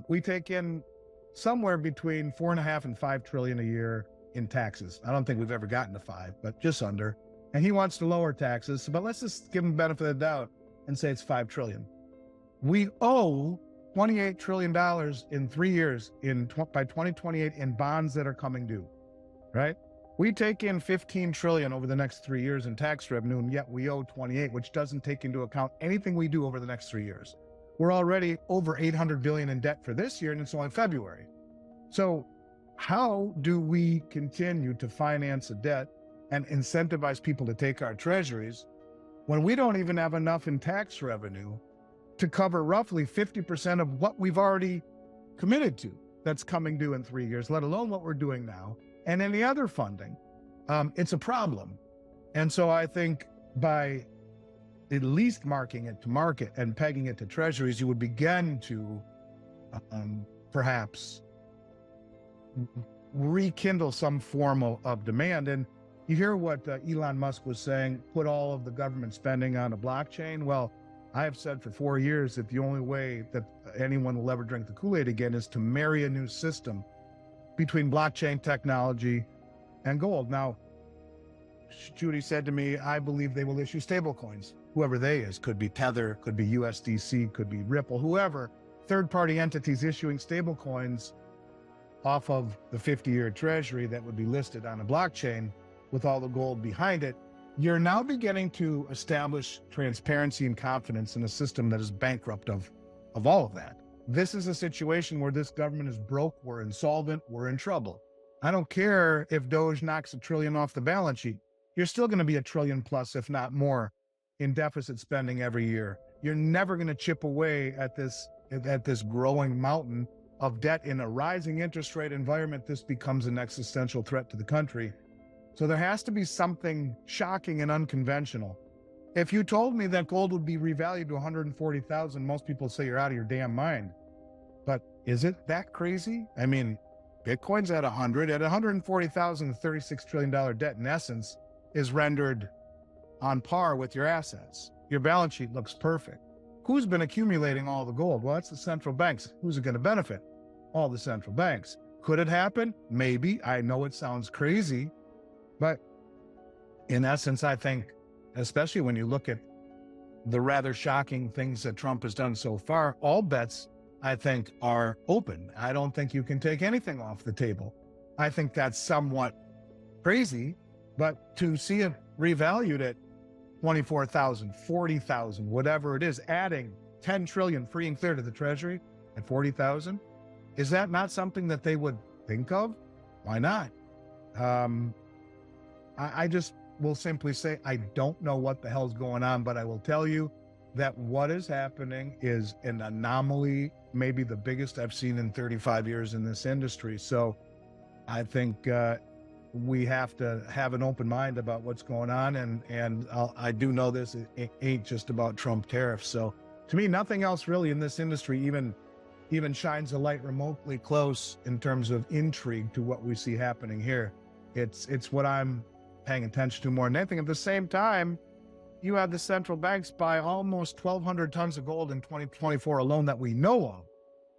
We take in somewhere between 4.5 and 5 trillion a year in taxes. I don't think we've ever gotten to 5, but just under. And he wants to lower taxes, but let's just give him benefit of the doubt and say it's 5 trillion. We owe $28 trillion in 3 years by 2028 in bonds that are coming due, right? We take in 15 trillion over the next 3 years in tax revenue, and yet we owe 28, which doesn't take into account anything we do over the next 3 years. We're already over 800 billion in debt for this year, and it's only February. So how do we continue to finance a debt and incentivize people to take our treasuries when we don't even have enough in tax revenue to cover roughly 50% of what we've already committed to that's coming due in 3 years, let alone what we're doing now, and any other funding? It's a problem. And so I think by at least marking it to market and pegging it to treasuries, you would begin to perhaps rekindle some form of demand. And you hear what Elon Musk was saying, put all of the government spending on a blockchain. Well, I have said for 4 years that the only way that anyone will ever drink the Kool-Aid again is to marry a new system between blockchain technology and gold. Now, Judy said to me, I believe they will issue stable coins. Whoever they is, could be Tether, could be USDC, could be Ripple, whoever, third-party entities issuing stable coins off of the 50-year treasury that would be listed on a blockchain with all the gold behind it. You're now beginning to establish transparency and confidence in a system that is bankrupt of all of that. This is a situation where this government is broke, we're insolvent, we're in trouble. I don't care if Doge knocks $1 trillion off the balance sheet. You're still going to be $1 trillion plus, if not more, in deficit spending every year. You're never going to chip away at this growing mountain of debt. In a rising interest rate environment, this becomes an existential threat to the country. So there has to be something shocking and unconventional. If you told me that gold would be revalued to 140,000, most people say you're out of your damn mind. But is it that crazy? I mean, Bitcoin's at 100, at 140,000, the $36 trillion debt in essence is rendered on par with your assets. Your balance sheet looks perfect. Who's been accumulating all the gold? Well, it's the central banks. Who's it going to benefit? All the central banks. Could it happen? Maybe. I know it sounds crazy, but in essence, I think, especially when you look at the rather shocking things that Trump has done so far, all bets, I think, are open. I don't think you can take anything off the table. I think that's somewhat crazy, but to see it revalued at 24,000, 40,000, whatever it is, adding 10 trillion free and clear to the treasury at 40,000, is that not something that they would think of? Why not? I just will simply say, I don't know what the hell's going on, but I will tell you that what is happening is an anomaly, maybe the biggest I've seen in 35 years in this industry. So I think we have to have an open mind about what's going on. And I do know this, it ain't just about Trump tariffs. So to me, nothing else really in this industry even shines a light remotely close in terms of intrigue to what we see happening here. It's what I'm paying attention to more than anything. At the same time, you have the central banks buy almost 1,200 tons of gold in 2024 alone that we know of.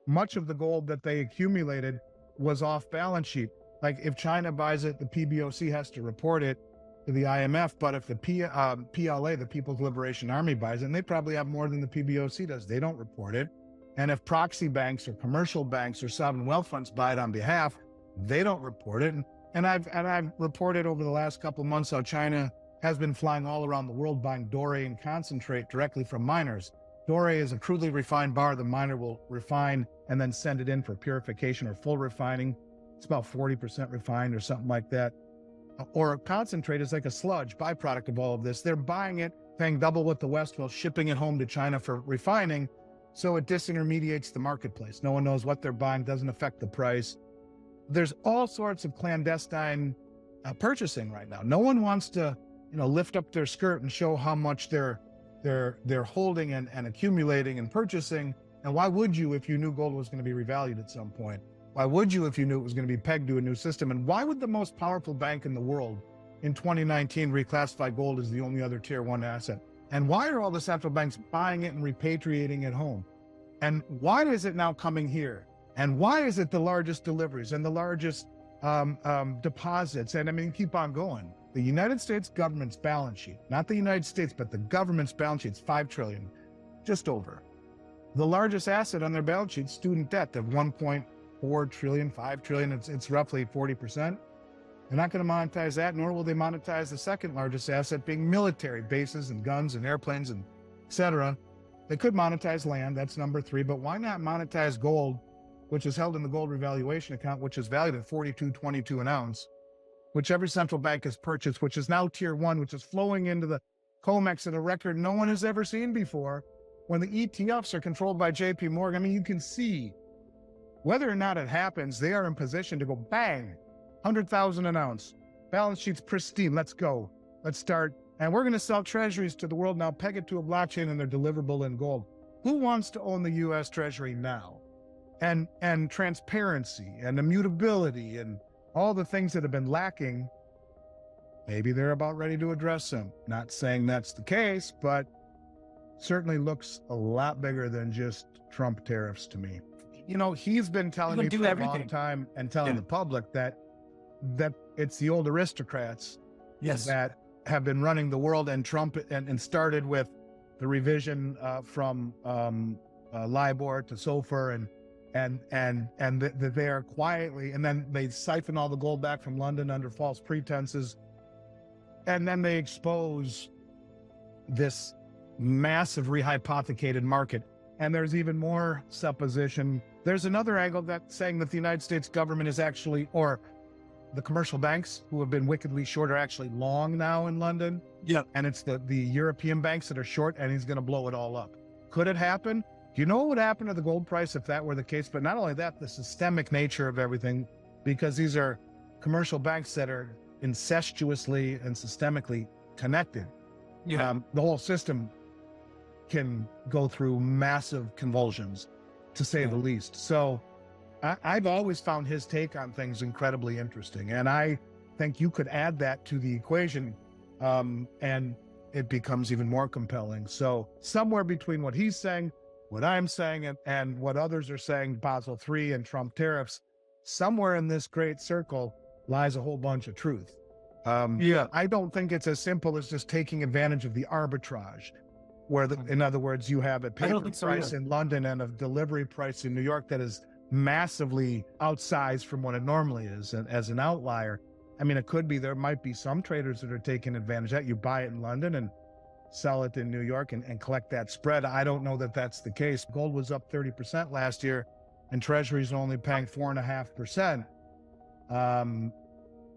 Much of the gold that they accumulated was off balance sheet. Like if China buys it, the PBOC has to report it to the IMF. But if the PLA, the People's Liberation Army, buys it, and they probably have more than the PBOC does, they don't report it. And if proxy banks or commercial banks or sovereign wealth funds buy it on behalf, they don't report it. And I've reported over the last couple of months how China has been flying all around the world buying doré and concentrate directly from miners. Doré is a crudely refined bar the miner will refine and then send it in for purification or full refining. It's about 40% refined or something like that. Or a concentrate is like a sludge, byproduct of all of this. They're buying it, paying double what the West will, shipping it home to China for refining. So it disintermediates the marketplace. No one knows what they're buying, doesn't affect the price. There's all sorts of clandestine purchasing right now. No one wants to, lift up their skirt and show how much they're holding and accumulating and purchasing. And why would you if you knew gold was going to be revalued at some point? Why would you if you knew it was going to be pegged to a new system? And why would the most powerful bank in the world in 2019 reclassify gold as the only other tier one asset? And why are all the central banks buying it and repatriating it home? And why is it now coming here? And why is it the largest deliveries and the largest deposits? And I mean, keep on going. The United States government's balance sheet, not the United States, but the government's balance sheet is 5 trillion, just over. The largest asset on their balance sheet, student debt of 1.4 trillion, 5 trillion. It's roughly 40%. They're not going to monetize that, nor will they monetize the second largest asset being military bases and guns and airplanes and et cetera. They could monetize land, that's number 3, but why not monetize gold, which is held in the gold revaluation account, which is valued at $42.22 an ounce, which every central bank has purchased, which is now tier 1, which is flowing into the COMEX at a record no one has ever seen before. When the ETFs are controlled by JP Morgan, I mean, you can see whether or not it happens, they are in position to go bang, 100,000 an ounce. Balance sheet's pristine. Let's go. Let's start. And we're going to sell treasuries to the world now, peg it to a blockchain, and they're deliverable in gold. Who wants to own the U.S. Treasury now? And transparency and immutability and all the things that have been lacking, maybe they're about ready to address them. Not saying that's the case, but certainly looks a lot bigger than just Trump tariffs to me. You know, he's been telling me for a long time and telling the public that it's the old aristocrats that have been running the world, and Trump and started with the revision from LIBOR to SOFR and that they are quietly, and then they siphon all the gold back from London under false pretenses, and then they expose this massive rehypothecated market. And there's even more supposition. There's another angle that's saying that the United States government is actually, or the commercial banks who have been wickedly short are actually long now in London. Yeah. And it's the European banks that are short, and he's going to blow it all up. Could it happen? Do you know what would happen to the gold price if that were the case? But not only that, the systemic nature of everything, because these are commercial banks that are incestuously and systemically connected. Yeah. The whole system can go through massive convulsions, to say the least. So I've always found his take on things incredibly interesting. And I think you could add that to the equation and it becomes even more compelling. So somewhere between what he's saying, what I'm saying, and what others are saying, Basel III and Trump tariffs, somewhere in this great circle lies a whole bunch of truth. I don't think it's as simple as just taking advantage of the arbitrage, where, in other words, you have a paper price in London and a delivery price in New York that is massively outsized from what it normally is, and as an outlier. I mean, it could be, there might be some traders that are taking advantage of that. You buy it in London and sell it in New York and collect that spread. I don't know that that's the case. Gold was up 30% last year, and Treasuries only paying 4.5%.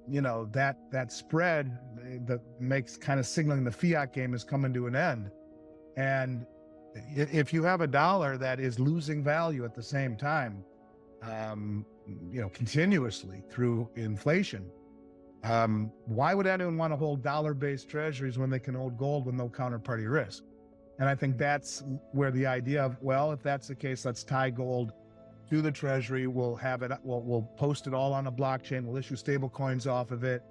You know, that spread that makes kind of signaling the fiat game is coming to an end. And if you have a dollar that is losing value at the same time, you know, continuously through inflation, why would anyone want to hold dollar-based treasuries when they can hold gold with no counterparty risk? And I think that's where the idea of, well, if that's the case, let's tie gold to the treasury. We'll have it, we'll post it all on a blockchain. We'll issue stable coins off of it.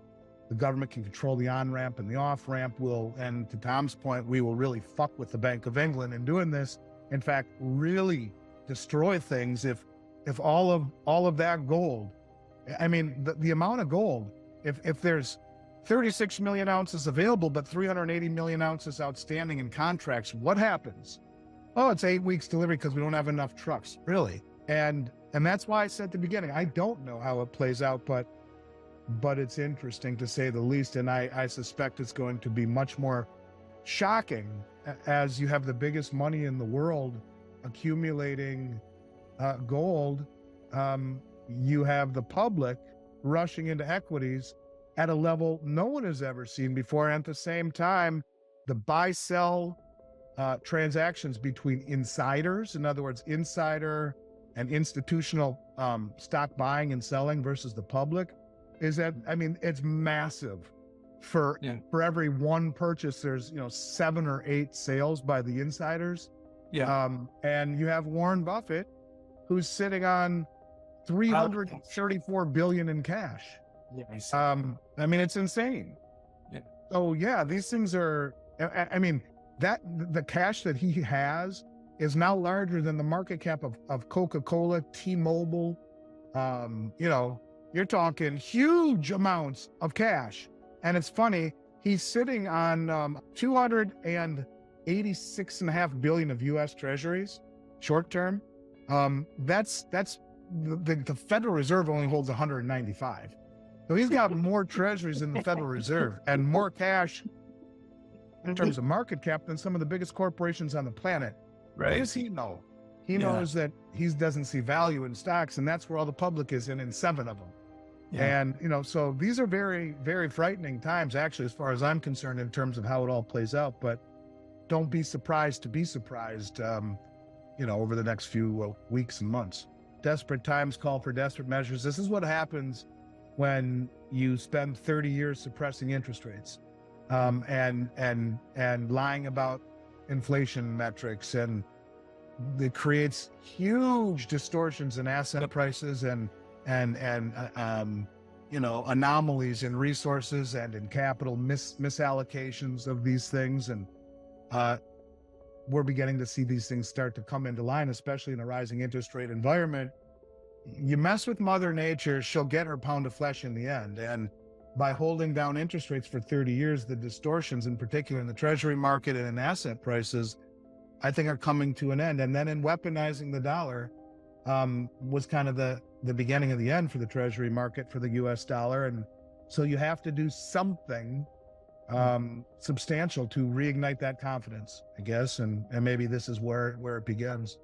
The government can control the on-ramp and the off-ramp. And to Tom's point, we will really fuck with the Bank of England in doing this. In fact, really destroy things if all of that gold, I mean, the amount of gold, if there's 36 million ounces available, but 380 million ounces outstanding in contracts, what happens? Oh, it's 8 weeks delivery because we don't have enough trucks. Really? And that's why I said at the beginning, I don't know how it plays out, but it's interesting to say the least. And I suspect it's going to be much more shocking as you have the biggest money in the world accumulating gold. You have the public rushing into equities at a level no one has ever seen before. And at the same time, the buy-sell transactions between insiders, in other words, insider and institutional stock buying and selling versus the public, is that, I mean, it's massive. For every one purchase, there's 7 or 8 sales by the insiders. And you have Warren Buffett, who's sitting on $334 billion in cash. I mean, it's insane. So these things are, I mean, that the cash that he has is now larger than the market cap of Coca-Cola, T-Mobile. You know, you're talking huge amounts of cash. And it's funny, he's sitting on 286.5 billion of US Treasuries, short term. That's the Federal Reserve only holds 195. So he's got more treasuries than the Federal Reserve and more cash in terms of market cap than some of the biggest corporations on the planet. Right. What does he know? He knows that he doesn't see value in stocks, and that's where all the public is in 7 of them. Yeah. And, you know, so these are very, very frightening times, actually, as far as I'm concerned, in terms of how it all plays out. But don't be surprised to be surprised, you know, over the next few weeks and months. Desperate times call for desperate measures. This is what happens when you spend 30 years suppressing interest rates, and lying about inflation metrics, and it creates huge distortions in asset prices and you know, anomalies in resources and in capital misallocations of these things. And we're beginning to see these things start to come into line, especially in a rising interest rate environment. You mess with Mother Nature, she'll get her pound of flesh in the end. And by holding down interest rates for 30 years, the distortions, in particular in the treasury market and in asset prices, I think are coming to an end. And then in weaponizing the dollar was kind of the beginning of the end for the treasury market, for the US dollar. And so you have to do something substantial to reignite that confidence, I guess. And maybe this is where it begins.